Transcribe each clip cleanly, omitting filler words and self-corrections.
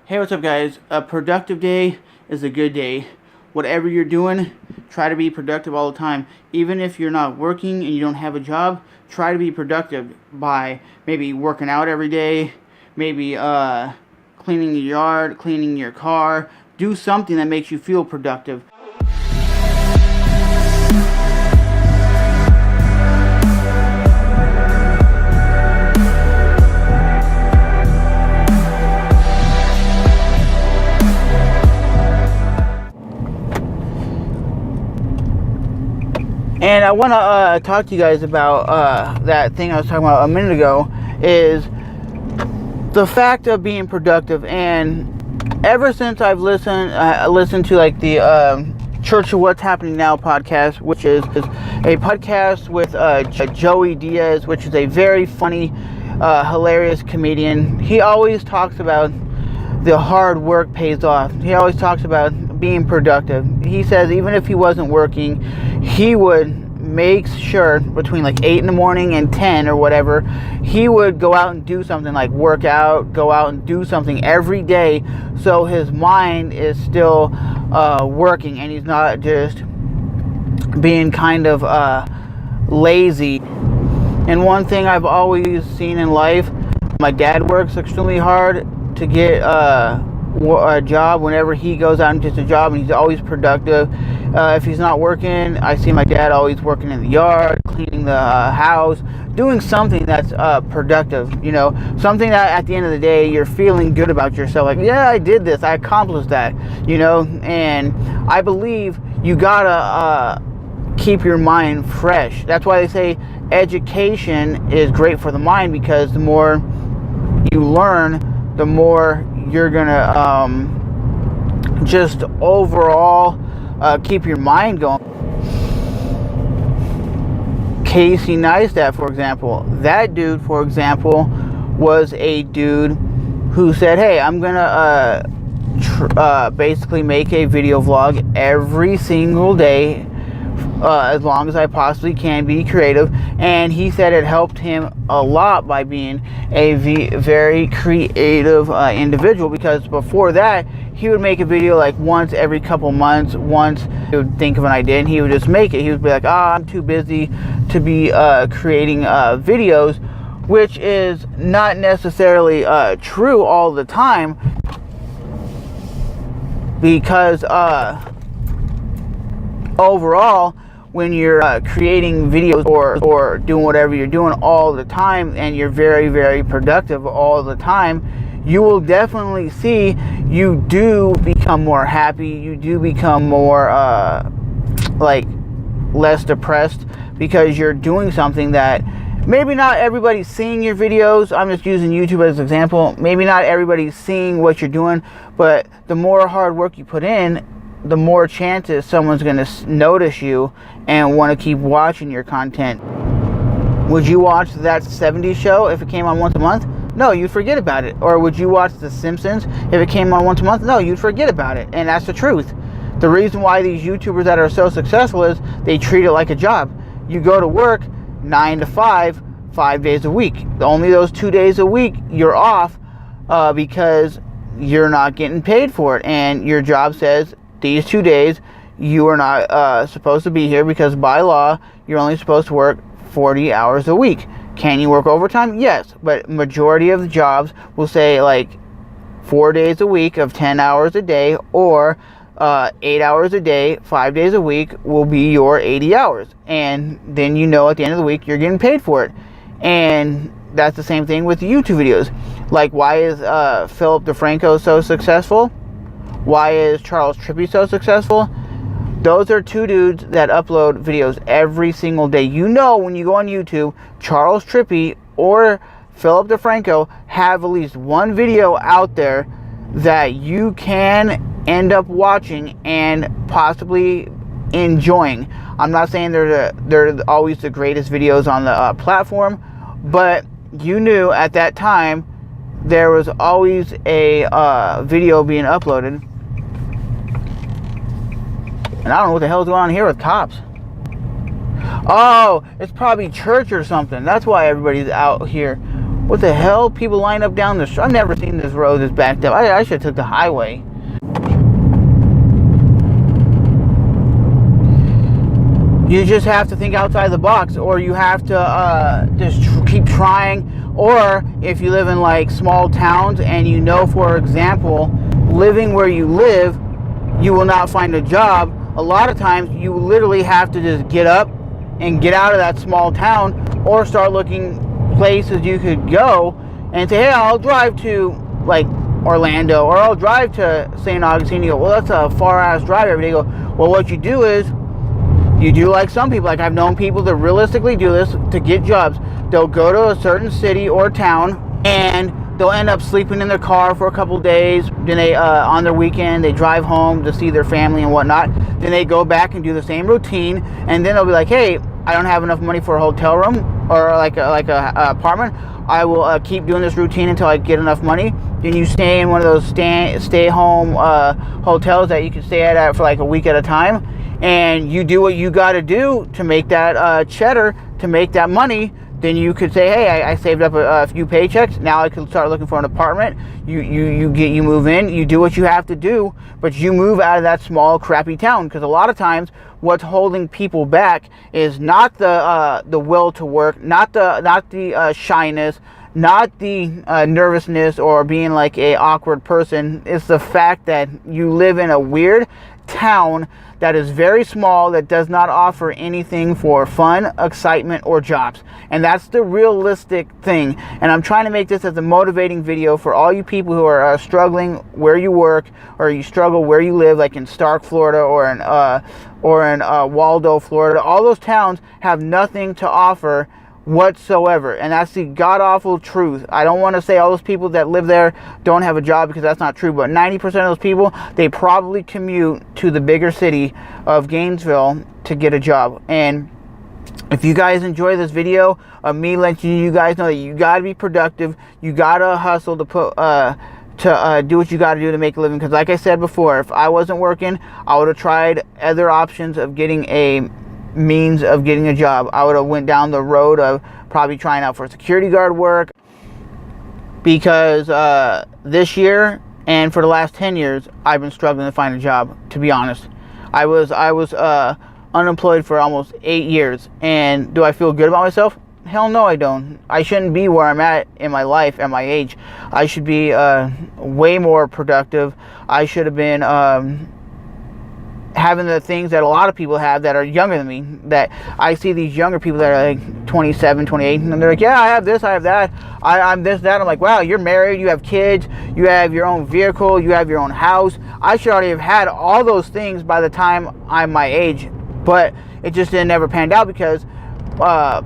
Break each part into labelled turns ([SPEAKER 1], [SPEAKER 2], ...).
[SPEAKER 1] Hey, what's up, guys? A productive day is a good day. Whatever you're doing, try to be productive all the time. Even if you're not working and you don't have a job, try to be productive by maybe working out every day, maybe cleaning your yard, cleaning your car. Do something that makes you feel productive. And I want to talk to you guys about that thing I was talking about a minute ago, is the fact of being productive. And ever since I've listened to like the Church of What's Happening Now podcast, which is a podcast with Joey Diaz, which is a very funny, hilarious comedian. He always talks about the hard work pays off. He always talks about being productive. He says even if he wasn't working, he would make sure between like 8 in the morning and 10 or whatever, he would go out and do something, like work out, go out and do something every day, so his mind is still working and he's not just being kind of lazy. And one thing I've always seen in life, my dad works extremely hard to get a job whenever he goes out and gets a job, and he's always productive. If he's not working, I see my dad always working in the yard, cleaning the house, doing something that's productive, you know, something that at the end of the day you're feeling good about yourself, like, yeah, I did this, I accomplished that, you know. And I believe you gotta keep your mind fresh. That's why they say education is great for the mind, because the more you learn, the more you're gonna just overall keep your mind going. Casey Neistat, for example, that dude, for example, was a dude who said, hey, I'm gonna basically make a video vlog every single day, as long as I possibly can, be creative. And he said it helped him a lot by being a very creative individual, because before that he would make a video like once every couple months. Once he would think of an idea and he would just make it. He would be like, I'm too busy to be creating videos, which is not necessarily true all the time, because overall, when you're creating videos or doing whatever you're doing all the time, and you're very, very productive all the time, you will definitely see you do become more happy. You do become more like less depressed, because you're doing something that maybe not everybody's seeing your videos. I'm just using YouTube as an example. Maybe not everybody's seeing what you're doing, but the more hard work you put in, the more chances someone's going to notice you and want to keep watching your content. Would you watch That 70s Show if it came on once a month? No, you'd forget about it. Or would you watch The Simpsons if it came on once a month? No, you'd forget about it. And that's the truth. The reason why these YouTubers that are so successful is they treat it like a job. You go to work 9 to 5, 5 days a week. Only those 2 days a week you're off because you're not getting paid for it. And your job says, these 2 days you are not supposed to be here, because by law you're only supposed to work 40 hours a week. Can you work overtime? Yes, but majority of the jobs will say like 4 days a week of 10 hours a day, or 8 hours a day, 5 days a week will be your 80 hours. And then you know at the end of the week you're getting paid for it. And that's the same thing with the YouTube videos. Like, why is Philip DeFranco so successful? Why is Charles Trippy so successful? Those are two dudes that upload videos every single day. You know, when you go on YouTube, Charles Trippy or Philip DeFranco have at least one video out there that you can end up watching and possibly enjoying. I'm not saying they're always the greatest videos on the platform, but you knew at that time there was always a video being uploaded. And I don't know what the hell's going on here with cops. Oh, it's probably church or something. That's why everybody's out here What the hell? People line up down the street. I've never seen this road that's backed up. I should have took the highway. You just have to think outside the box, or you have to just keep trying. Or if you live in like small towns and you know, for example, living where you live, you will not find a job. A lot of times you literally have to just get up and get out of that small town, or start looking places you could go and say, hey, I'll drive to like Orlando, or I'll drive to St. Augustine. You go, well, that's a far ass drive every day. You go, well, what you do is you do like some people. Like, I've known people that realistically do this to get jobs. They'll go to a certain city or town and they'll end up sleeping in their car for a couple days. Then they on their weekend they drive home to see their family and whatnot. Then they go back and do the same routine, and then they'll be like, hey, I don't have enough money for a hotel room or like a apartment. I will keep doing this routine until I get enough money. Then you stay in one of those stay-home hotels that you can stay at for like a week at a time, and you do what you got to do to make that cheddar, to make that money. Then you could say, hey, I saved up a few paychecks. Now I can start looking for an apartment. You move in. You do what you have to do, but you move out of that small, crappy town. Because a lot of times, what's holding people back is not the will to work, not the shyness, not the nervousness or being like a awkward person. It's the fact that you live in a weird town that is very small, that does not offer anything for fun, excitement, or jobs. And that's the realistic thing. And I'm trying to make this as a motivating video for all you people who are struggling where you work, or you struggle where you live, like in Stark, Florida, or in Waldo, Florida. All those towns have nothing to offer whatsoever, and that's the god-awful truth. I don't want to say all those people that live there don't have a job, because that's not true, but 90% of those people, they probably commute to the bigger city of Gainesville to get a job. And if you guys enjoy this video of me letting you guys know that you got to be productive, you got to hustle to put do what you got to do to make a living. Because like I said before, if I wasn't working, I would have tried other options of getting a means of getting a job. I would have went down the road of probably trying out for security guard work, because this year and for the last 10 years I've been struggling to find a job, to be honest. I was unemployed for almost 8 years, and do I feel good about myself? Hell no, I don't. I shouldn't be where I'm at in my life at my age. I should be way more productive. I should have been having the things that a lot of people have that are younger than me. That I see these younger people that are like 27, 28, and they're like, yeah, I have this, I have that, I'm this, that. I'm like, wow, you're married, you have kids, you have your own vehicle, you have your own house. I should already have had all those things by the time I'm my age, but it just didn't ever pan out, because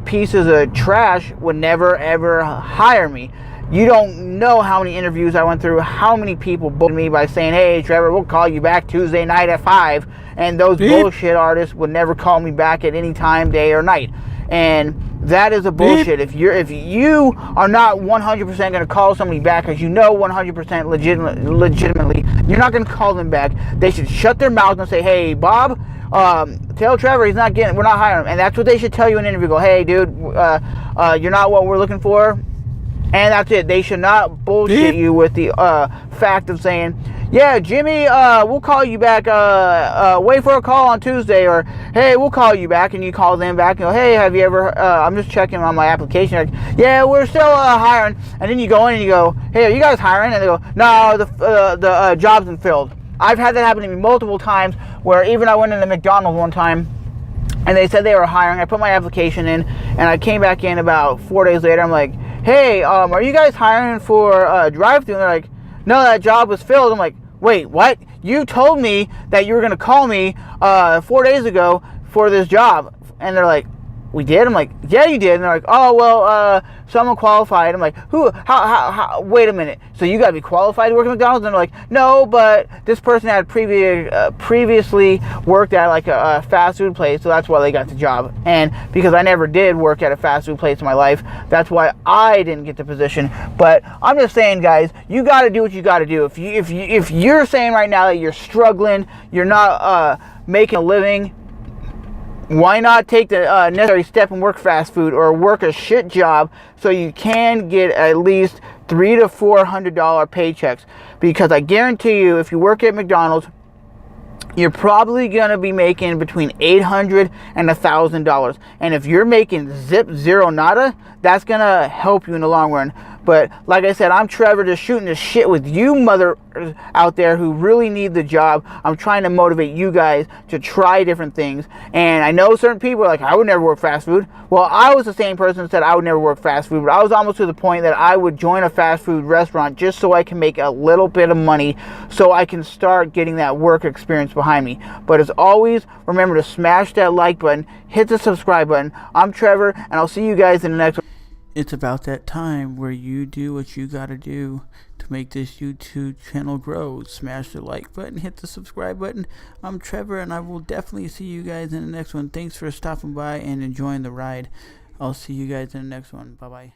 [SPEAKER 1] pieces of trash would never ever hire me. You don't know how many interviews I went through, how many people booked me by saying, hey, Trevor, we'll call you back Tuesday night at 5. And those bullshit artists would never call me back at any time, day or night. And that is a bullshit. If you are not 100% going to call somebody back, because you know 100% legitimately, you're not going to call them back. They should shut their mouth and say, hey, Bob, tell Trevor we're not hiring him. And that's what they should tell you in an interview. Go, hey, dude, you're not what we're looking for. And that's it. They should not bullshit you with the fact of saying, yeah, Jimmy, we'll call you back. Wait for a call on Tuesday. Or, hey, we'll call you back. And you call them back and go, hey, have you ever, I'm just checking on my application. Like, yeah, we're still hiring. And then you go in and you go, hey, are you guys hiring? And they go, no, the job's been filled. I've had that happen to me multiple times, where even I went into McDonald's one time, and they said they were hiring. I put my application in, and I came back in about 4 days later. I'm like, hey, are you guys hiring for a drive-thru? And they're like, no, that job was filled. I'm like, wait, what? You told me that you were going to call me 4 days ago for this job. And they're like, we did? I'm like, yeah, you did. And they're like, oh, well, someone qualified. I'm like, who? How? Wait a minute. So you got to be qualified to work at McDonald's? And they're like, no, but this person had previously worked at like a fast food place, so that's why they got the job. And because I never did work at a fast food place in my life, that's why I didn't get the position. But I'm just saying, guys, you got to do what you got to do. If you're saying right now that you're struggling, you're not making a living, Why not take the necessary step and work fast food or work a shit job so you can get at least $300 to $400 paychecks? Because I guarantee you, if you work at McDonald's, you're probably going to be making between $800 and $1,000. And if you're making zero nada, that's going to help you in the long run. But like I said, I'm Trevor, just shooting the shit with you mother out there who really need the job. I'm trying to motivate you guys to try different things. And I know certain people are like, I would never work fast food. Well, I was the same person that said I would never work fast food, but I was almost to the point that I would join a fast food restaurant just so I can make a little bit of money so I can start getting that work experience behind me. But as always, remember to smash that like button, hit the subscribe button. I'm Trevor, and I'll see you guys in the next one. It's about that time where you do what you gotta do to make this YouTube channel grow. Smash the like button, hit the subscribe button. I'm Trevor, and I will definitely see you guys in the next one. Thanks for stopping by and enjoying the ride. I'll see you guys in the next one. Bye-bye.